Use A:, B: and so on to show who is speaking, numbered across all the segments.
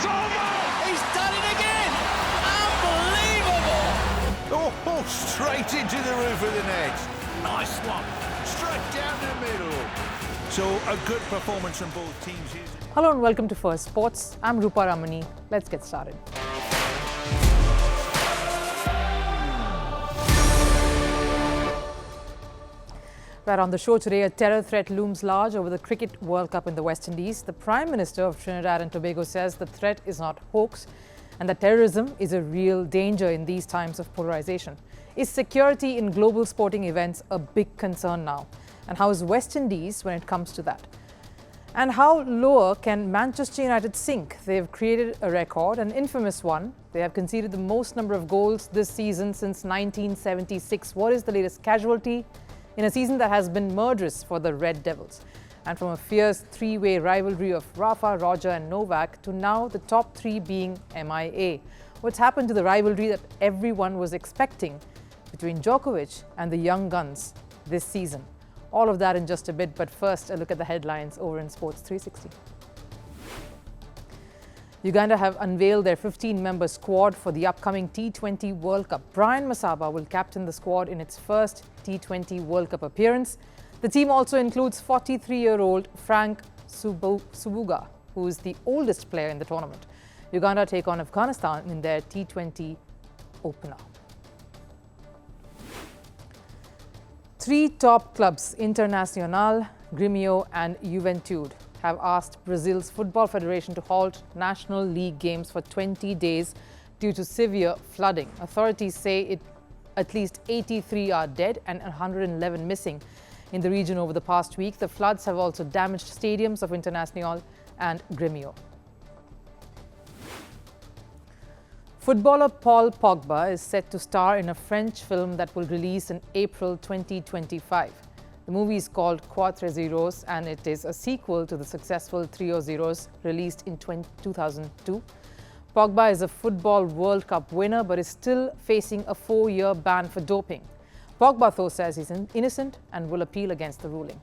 A: He's done it again! Unbelievable!
B: Oh, straight into the roof of the net. Nice one. Straight down the middle. So a good performance from both teams.
C: Hello and welcome to Firstpost. I'm Rupha Ramani. Let's get started. Right on the show today, a terror threat looms large over the Cricket World Cup in the West Indies. The Prime Minister of Trinidad and Tobago says the threat is not hoax and that terrorism is a real danger in these times of polarization. Is security in global sporting events a big concern now? And how is West Indies when it comes to that? And how lower can Manchester United sink? They've created a record, an infamous one. They have conceded the most number of goals this season since 1976. What is the latest casualty in a season that has been murderous for the Red Devils? And from a fierce three-way rivalry of Rafa, Roger and Novak to now the top three being MIA. What's happened to the rivalry that everyone was expecting between Djokovic and the young guns this season? All of that in just a bit, but first a look at the headlines over in Sports 360. Uganda have unveiled their 15-member squad for the upcoming T20 World Cup. Brian Masaba will captain the squad in its first T20 World Cup appearance. The team also includes 43-year-old Frank Subuga, who is the oldest player in the tournament. Uganda take on Afghanistan in their T20 opener. Three top clubs, Internacional, Grêmio and Juventude, have asked Brazil's Football Federation to halt National League games for 20 days due to severe flooding. Authorities say at least 83 are dead and 111 missing in the region over the past week. The floods have also damaged stadiums of Internacional and Grêmio. Footballer Paul Pogba is set to star in a French film that will release in April 2025. The movie is called Quatre Zeros and it is a sequel to the successful Trio Zeros released in 2002. Pogba is a Football World Cup winner but is still facing a 4-year ban for doping. Pogba, though, says he's innocent and will appeal against the ruling.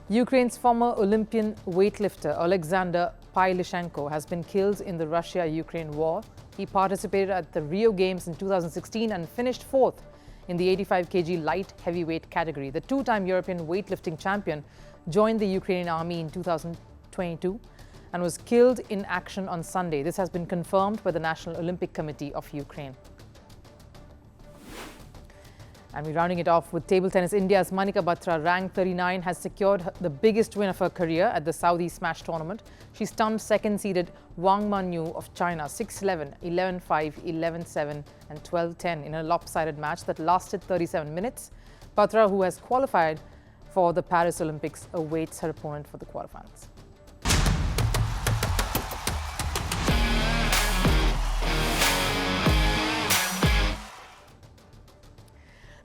C: Ukraine's former Olympian weightlifter Alexander Pylyshenko has been killed in the Russia-Ukraine war. He participated at the Rio Games in 2016 and finished fourth in the 85 kg light heavyweight category. The two-time European weightlifting champion joined the Ukrainian army in 2022 and was killed in action on Sunday. This has been confirmed by the National Olympic Committee of Ukraine. And we're rounding it off with table tennis. India's Manika Batra, ranked 39, has secured the biggest win of her career at the Saudi Smash tournament. She stunned second-seeded Wang Manyu of China 6-11, 11-5, 11-7 and 12-10 in a lopsided match that lasted 37 minutes. Batra, who has qualified for the Paris Olympics, awaits her opponent for the quarterfinals.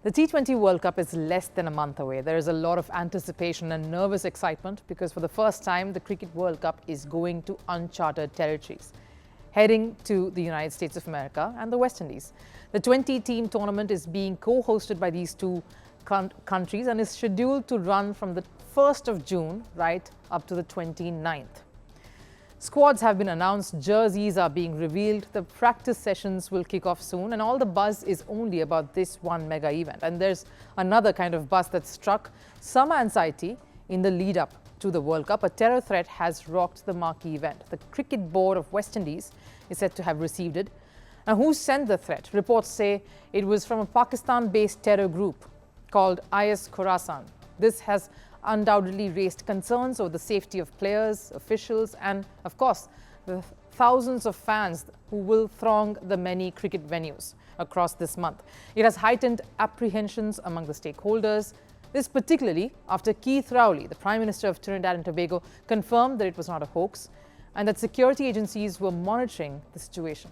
C: The T20 World Cup is less than a month away. There is a lot of anticipation and nervous excitement because for the first time, the Cricket World Cup is going to uncharted territories, heading to the United States of America and the West Indies. The 20-team tournament is being co-hosted by these two countries and is scheduled to run from the 1st of June right up to the 29th. Squads have been announced, jerseys are being revealed, the practice sessions will kick off soon, and all the buzz is only about this one mega event. And there's another kind of buzz that struck some anxiety in the lead up to the World Cup. A terror threat has rocked the marquee event. The Cricket Board of West Indies is said to have received it. Now, who sent the threat? Reports say it was from a Pakistan-based terror group called IS Khorasan. This has undoubtedly raised concerns over the safety of players, officials and, of course, the thousands of fans who will throng the many cricket venues across this month. It has heightened apprehensions among the stakeholders. This particularly after Keith Rowley, the Prime Minister of Trinidad and Tobago, confirmed that it was not a hoax and that security agencies were monitoring the situation.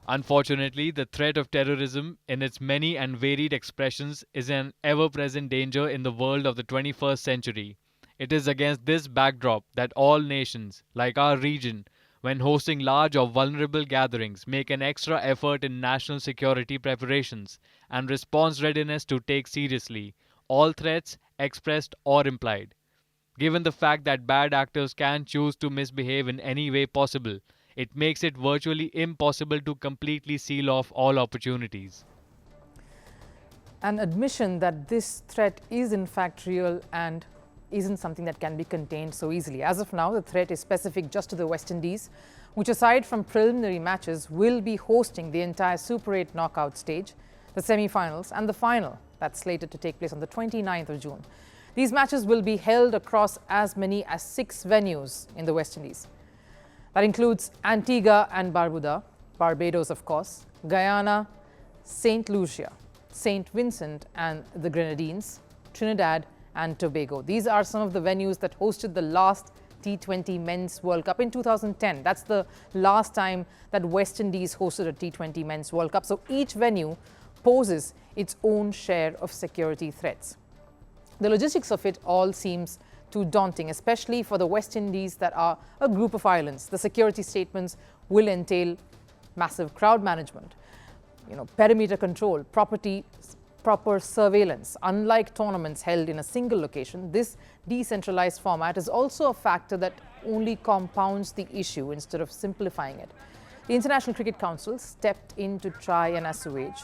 D: Unfortunately, the threat of terrorism in its many and varied expressions is an ever-present danger in the world of the 21st century. It is against this backdrop that all nations, like our region, when hosting large or vulnerable gatherings, make an extra effort in national security preparations and response readiness to take seriously all threats, expressed or implied. Given the fact that bad actors can choose to misbehave in any way possible, it makes it virtually impossible to completely seal off all opportunities.
C: An admission that this threat is in fact real and isn't something that can be contained so easily. As of now, the threat is specific just to the West Indies, which aside from preliminary matches will be hosting the entire Super 8 knockout stage, the semi-finals and the final that's slated to take place on the 29th of June. These matches will be held across as many as 6 venues in the West Indies. That includes Antigua and Barbuda, Barbados of course, Guyana, St. Lucia, St. Vincent and the Grenadines, Trinidad and Tobago. These are some of the venues that hosted the last T20 Men's World Cup in 2010. That's the last time that West Indies hosted a T20 Men's World Cup. So each venue poses its own share of security threats. The logistics of it all seems too daunting, especially for the West Indies that are a group of islands. The security statements will entail massive crowd management, perimeter control, proper surveillance. Unlike tournaments held in a single location, this decentralized format is also a factor that only compounds the issue instead of simplifying it. The International Cricket Council stepped in to try and assuage,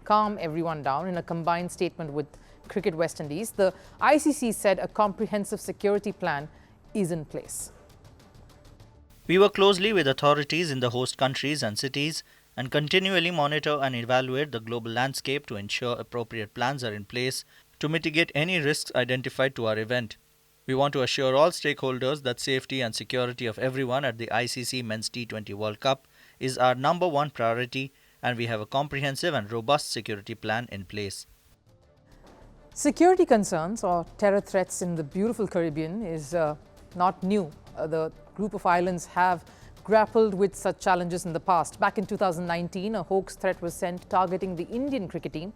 C: calm everyone down in a combined statement with Cricket West Indies. The ICC said a comprehensive security plan is in place.
A: We work closely with authorities in the host countries and cities and continually monitor and evaluate the global landscape to ensure appropriate plans are in place to mitigate any risks identified to our event. We want to assure all stakeholders that safety and security of everyone at the ICC Men's T20 World Cup is our number one priority, and we have a comprehensive and robust security plan in place.
C: Security concerns or terror threats in the beautiful Caribbean is not new. The group of islands have grappled with such challenges in the past. Back in 2019, a hoax threat was sent targeting the Indian cricket team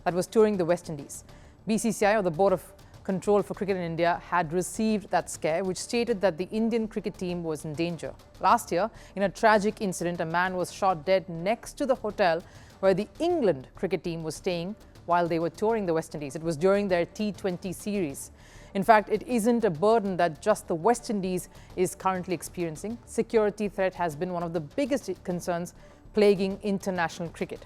C: that was touring the West Indies. BCCI, or the Board of Control for Cricket in India, had received that scare, which stated that the Indian cricket team was in danger. Last year, in a tragic incident, a man was shot dead next to the hotel where the England cricket team was staying while they were touring the West Indies. It was during their T20 series. In fact, it isn't a burden that just the West Indies is currently experiencing. Security threat has been one of the biggest concerns plaguing international cricket.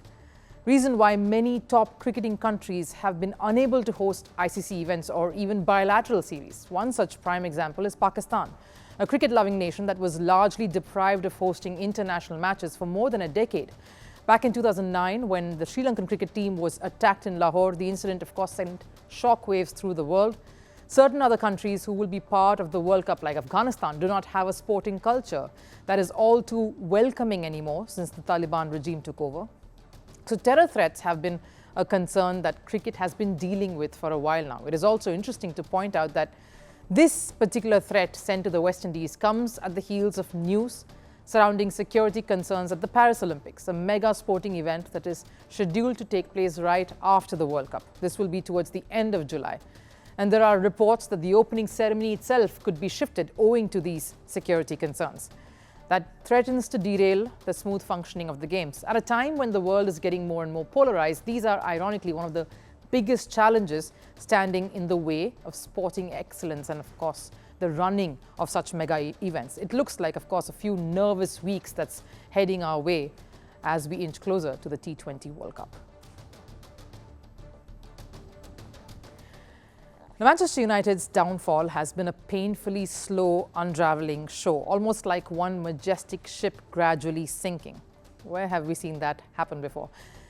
C: Reason why many top cricketing countries have been unable to host ICC events or even bilateral series. One such prime example is Pakistan, a cricket-loving nation that was largely deprived of hosting international matches for more than a decade. Back in 2009, when the Sri Lankan cricket team was attacked in Lahore, the incident, of course, sent shockwaves through the world. Certain other countries who will be part of the World Cup, like Afghanistan, do not have a sporting culture that is all too welcoming anymore since the Taliban regime took over. So terror threats have been a concern that cricket has been dealing with for a while now. It is also interesting to point out that this particular threat sent to the West Indies comes at the heels of news surrounding security concerns at the Paris Olympics, a mega sporting event that is scheduled to take place right after the World Cup. This will be towards the end of July. And there are reports that the opening ceremony itself could be shifted owing to these security concerns. That threatens to derail the smooth functioning of the games. At a time when the world is getting more and more polarized, these are ironically one of the biggest challenges standing in the way of sporting excellence and, of course, the running of such mega events. It looks like, of course, a few nervous weeks that's heading our way as we inch closer to the T20 World Cup. Now, Manchester United's downfall has been a painfully slow, unravelling show, almost like one majestic ship gradually sinking. Where have we seen that happen before?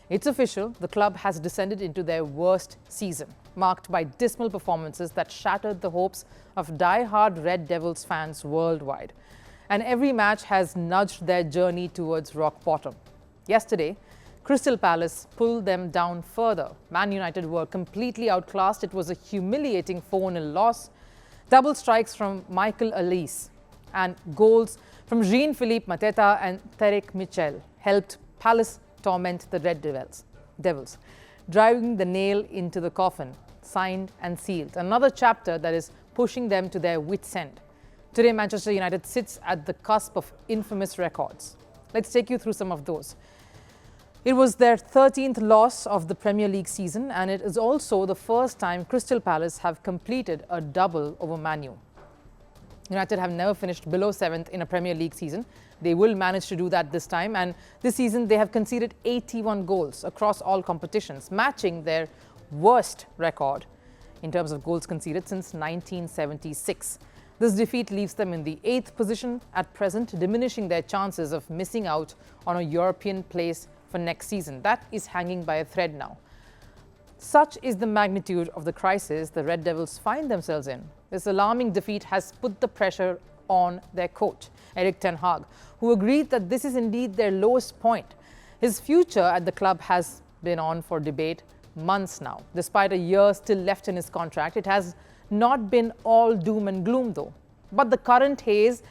C: It's official, the club has descended into their worst season, marked by dismal performances that shattered the hopes of die-hard Red Devils fans worldwide. And every match has nudged their journey towards rock bottom. Yesterday, Crystal Palace pulled them down further. Man United were completely outclassed. It was a humiliating 4-0 loss. Double strikes from Michael Olise and goals from Jean-Philippe Mateta and Tarek Mitchell helped Palace torment the Red Devils, driving the nail into the coffin, signed and sealed. Another chapter that is pushing them to their wits' end. Today, Manchester United sits at the cusp of infamous records. Let's take you through some of those. It was their 13th loss of the Premier League season, and it is also the first time Crystal Palace have completed a double over Man U. United have never finished below 7th in a Premier League season. They will manage to do that this time, and this season they have conceded 81 goals across all competitions, matching their worst record in terms of goals conceded since 1976. This defeat leaves them in the 8th position at present, diminishing their chances of missing out on a European place for next season. That is hanging by a thread now. Such is the magnitude of the crisis the Red Devils find themselves in. This alarming defeat has put the pressure on their coach, Erik Ten Hag, who agreed that this is indeed their lowest point. His future at the club has been on for debate months now. Despite a year still left in his contract, it has not been all doom and gloom though. But the current haze,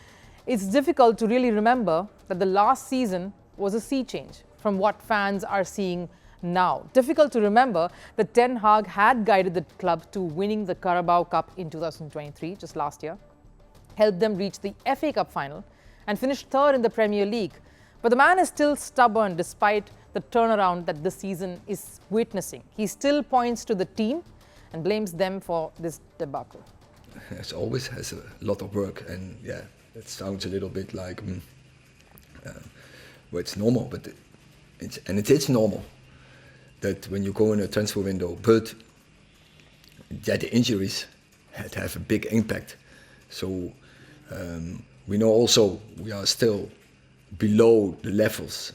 C: it's difficult to really remember that the last season was a sea change from what fans are seeing now. Difficult to remember that Ten Hag had guided the club to winning the Carabao Cup in 2023, just last year, helped them reach the FA Cup final and finished third in the Premier League. But the man is still stubborn despite the turnaround that this season is witnessing. He still points to the team and blames them for this debacle.
E: It always has a lot of work, and yeah, it sounds a little bit like, well, it's normal, but it is normal that when you go in a transfer window, but yeah, the injuries have a big impact. So we know also we are still below the levels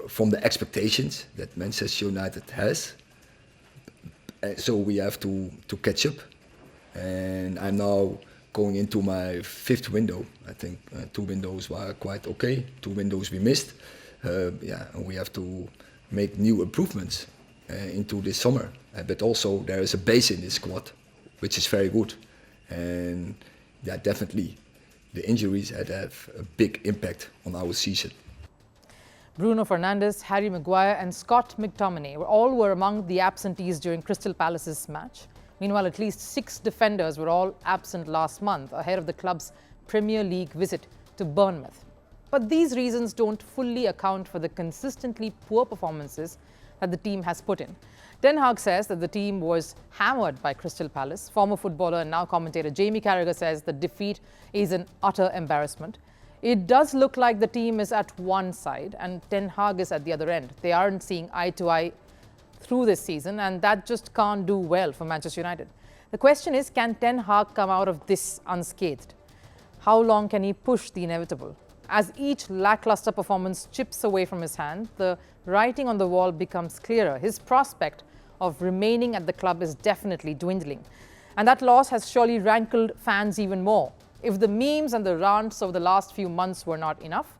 E: from the expectations that Manchester United has. So we have to catch up. And I'm now going into my 5th window. I think 2 windows were quite okay, 2 windows we missed. Yeah, and we have to make new improvements into this summer. But also there is a base in this squad, which is very good. And yeah, definitely the injuries had have a big impact on our season.
C: Bruno Fernandes, Harry Maguire and Scott McTominay all were among the absentees during Crystal Palace's match. Meanwhile, at least 6 defenders were all absent last month ahead of the club's Premier League visit to Bournemouth. But these reasons don't fully account for the consistently poor performances that the team has put in. Ten Hag says that the team was hammered by Crystal Palace. Former footballer and now commentator Jamie Carragher says the defeat is an utter embarrassment. It does look like the team is at one side and Ten Hag is at the other end. They aren't seeing eye to eye through this season, and that just can't do well for Manchester United. The question is, can Ten Hag come out of this unscathed? How long can he push the inevitable? As each lackluster performance chips away from his hand, the writing on the wall becomes clearer. His prospect of remaining at the club is definitely dwindling. And that loss has surely rankled fans even more. If the memes and the rants of the last few months were not enough,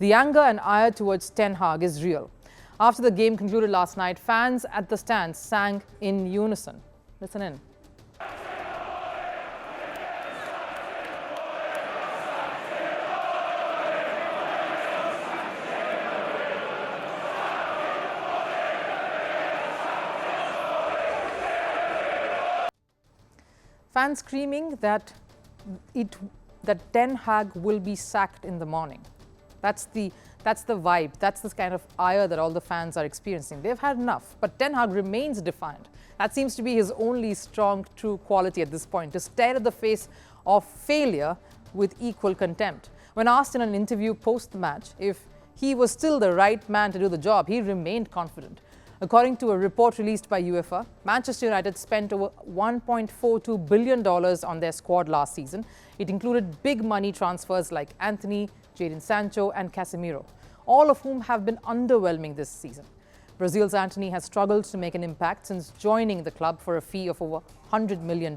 C: the anger and ire towards Ten Hag is real. After the game concluded last night, fans at the stands sang in unison. Listen in. Fans screaming that Ten Hag will be sacked in the morning. That's the vibe. That's the kind of ire that all the fans are experiencing. They've had enough, but Ten Hag remains defiant. That seems to be his only strong, true quality at this point, to stare at the face of failure with equal contempt. When asked in an interview post the match if he was still the right man to do the job, he remained confident. According to a report released by UEFA, Manchester United spent over $1.42 billion on their squad last season. It included big money transfers like Anthony, Jadon Sancho and Casemiro, all of whom have been underwhelming this season. Brazil's Anthony has struggled to make an impact since joining the club for a fee of over $100 million.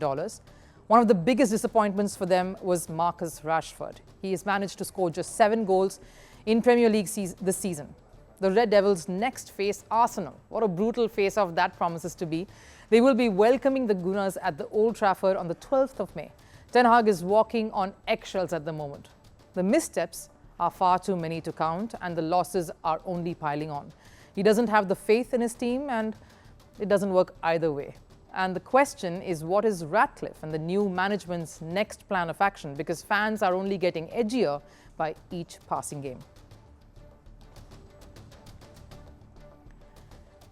C: One of the biggest disappointments for them was Marcus Rashford. He has managed to score just 7 goals in Premier League this season. The Red Devils next face Arsenal. What a brutal face-off that promises to be. They will be welcoming the Gunners at the Old Trafford on the 12th of May. Ten Hag is walking on eggshells at the moment. The missteps are far too many to count and the losses are only piling on. He doesn't have the faith in his team and it doesn't work either way. And the question is, what is Ratcliffe and the new management's next plan of action? Because fans are only getting edgier by each passing game.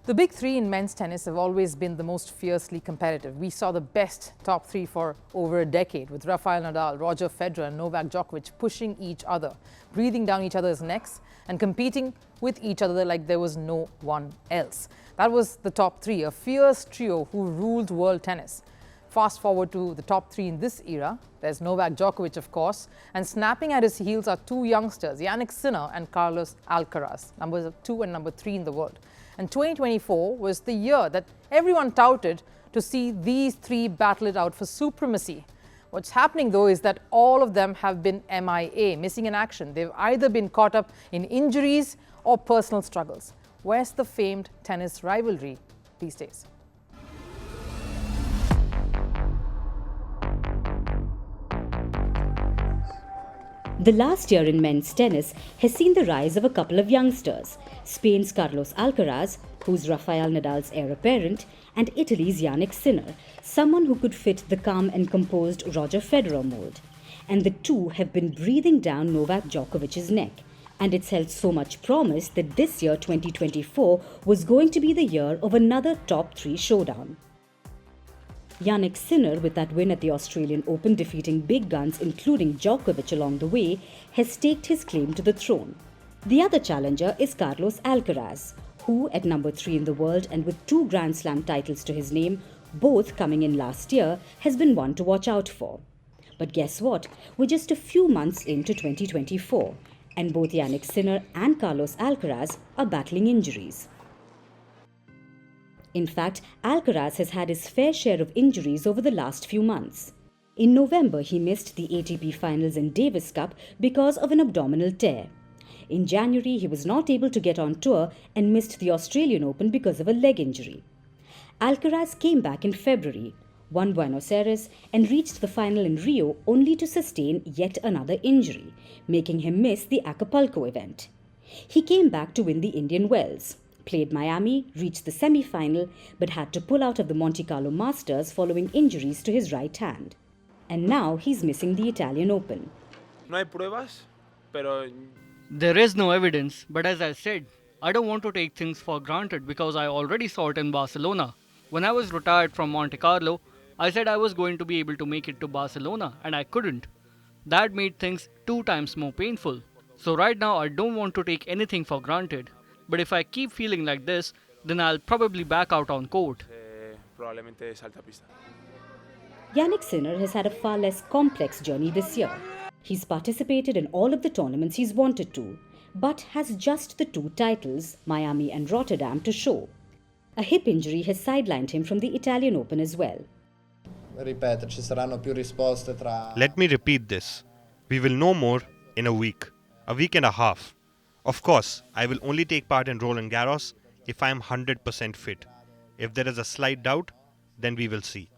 C: The big three in men's tennis have always been the most fiercely competitive. We saw the best top three for over a decade, with Rafael Nadal, Roger Federer and Novak Djokovic pushing each other, breathing down each other's necks and competing with each other like there was no one else. That was the top three, a fierce trio who ruled world tennis. Fast forward to the top three in this era. There's Novak Djokovic, of course, and snapping at his heels are two youngsters, Jannik Sinner and Carlos Alcaraz, number 2 and number 3 in the world. And 2024 was the year that everyone touted to see these three battle it out for supremacy. What's happening, though, is that all of them have been MIA, missing in action. They've either been caught up in injuries or personal struggles. Where's the famed tennis rivalry these days?
F: The last year in men's tennis has seen the rise of a couple of youngsters, Spain's Carlos Alcaraz, who's Rafael Nadal's heir apparent, and Italy's Jannik Sinner, someone who could fit the calm and composed Roger Federer mold. And the two have been breathing down Novak Djokovic's neck. And it's held so much promise that this year, 2024, was going to be the year of another top three showdown. Jannik Sinner, with that win at the Australian Open defeating big guns including Djokovic along the way, has staked his claim to the throne. The other challenger is Carlos Alcaraz, who, at number 3 in the world and with 2 Grand Slam titles to his name, both coming in last year, has been one to watch out for. But guess what? We're just a few months into 2024, and both Jannik Sinner and Carlos Alcaraz are battling injuries. In fact, Alcaraz has had his fair share of injuries over the last few months. In November, he missed the ATP Finals and Davis Cup because of an abdominal tear. In January, he was not able to get on tour and missed the Australian Open because of a leg injury. Alcaraz came back in February, won Buenos Aires and reached the final in Rio only to sustain yet another injury, making him miss the Acapulco event. He came back to win the Indian Wells, played Miami, reached the semi-final, but had to pull out of the Monte Carlo Masters following injuries to his right hand. And now he's missing the Italian Open.
G: No hay pruebas, pero
H: There is no evidence, but as I said, I don't want to take things for granted because I already saw it in Barcelona. When I was retired from Monte Carlo, I said I was going to be able to make it to Barcelona and I couldn't. That made things 2 times more painful. So right now I don't want to take anything for granted. But if I keep feeling like this, then I'll probably back out on court.
G: probablemente salta pista.
F: Jannik Sinner has had a far less complex journey this year. He's participated in all of the tournaments he's wanted to, but has just the 2 titles, Miami and Rotterdam, to show. A hip injury has sidelined him from the Italian Open as well.
I: Ripeto, ci saranno più risposte tra...
J: Let me repeat this. We will know more in a week and a half. Of course, I will only take part in Roland Garros if I am 100% fit. If there is a slight doubt, then we will see.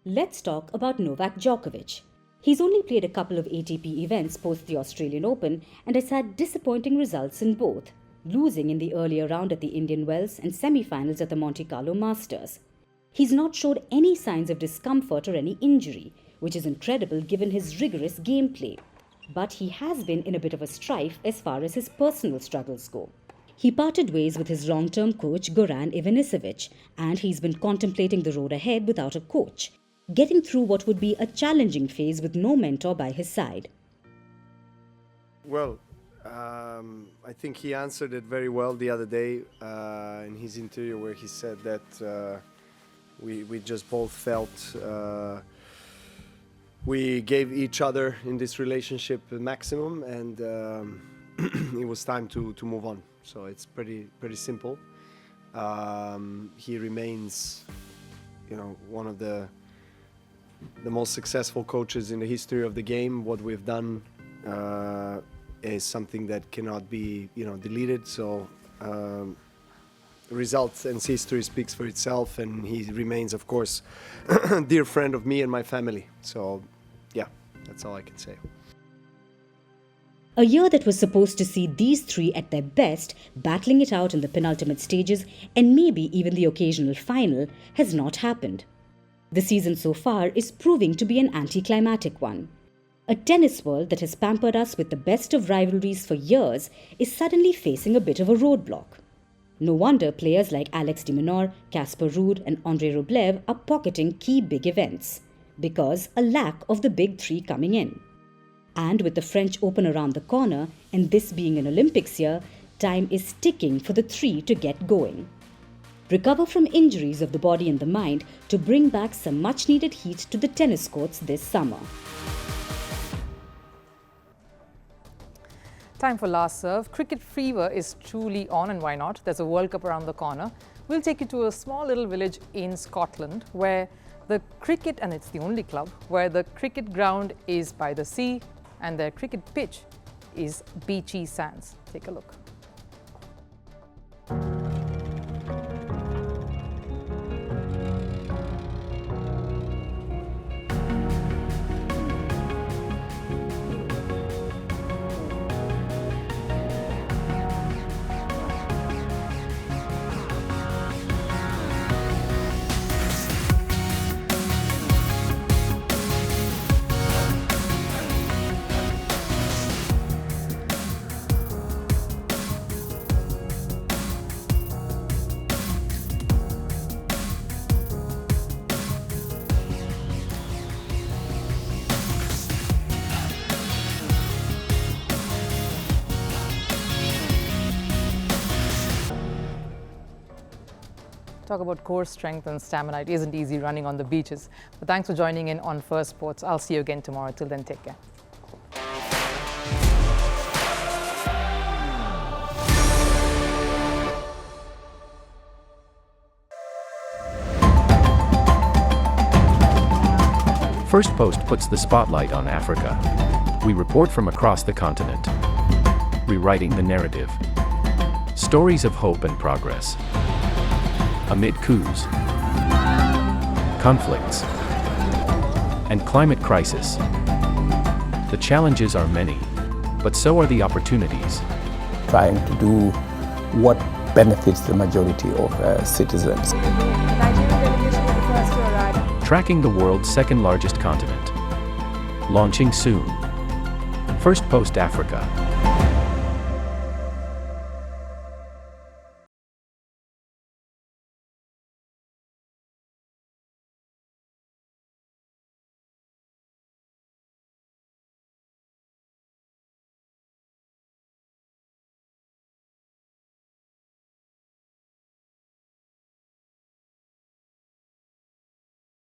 F: Let's talk about Novak Djokovic. He's only played a couple of ATP events post the Australian Open and has had disappointing results in both, losing in the earlier round at the Indian Wells and semi-finals at the Monte Carlo Masters. He's not showed any signs of discomfort or any injury, which is incredible given his rigorous gameplay. But he has been in a bit of a strife as far as his personal struggles go. He parted ways with his long-term coach Goran Ivanisevic, and he's been contemplating the road ahead without a coach, getting through what would be a challenging phase with no mentor by his side.
K: Well, I think he answered it very well the other day in his interview, where he said that we just both felt we gave each other in this relationship the maximum, and it was time to move on. So it's pretty simple. He remains, one of the most successful coaches in the history of the game. What we've done is something that cannot be, deleted. So results and history speaks for itself, and he remains, of course, a dear friend of me and my family. So, yeah, that's all I can say.
F: A year that was supposed to see these three at their best, battling it out in the penultimate stages and maybe even the occasional final, has not happened. The season so far is proving to be an anticlimactic one. A tennis world that has pampered us with the best of rivalries for years is suddenly facing a bit of a roadblock. No wonder players like Alex de Minaur, Casper Ruud and Andrei Rublev are pocketing key big events, because a lack of the big three coming in. And with the French Open around the corner, and this being an Olympics year, time is ticking for the three to get going. Recover from injuries of the body and the mind to bring back some much-needed heat to the tennis courts this summer.
C: Time for last serve. Cricket fever is truly on, and why not? There's a World Cup around the corner. We'll take you to a small little village in Scotland where the cricket, and it's the only club, where the cricket ground is by the sea and their cricket pitch is beachy sands. Take a look. Talk about core strength and stamina. It isn't easy running on the beaches. But thanks for joining in on Firstpost. I'll see you again tomorrow. Till then, take care.
L: Firstpost puts the spotlight on Africa. We report from across the continent, rewriting the narrative. Stories of hope and progress. Amid coups, conflicts, and climate crisis. The challenges are many, but so are the opportunities.
M: Trying to do what benefits the majority of citizens.
L: Tracking the world's second largest continent. Launching soon. Firstpost Africa.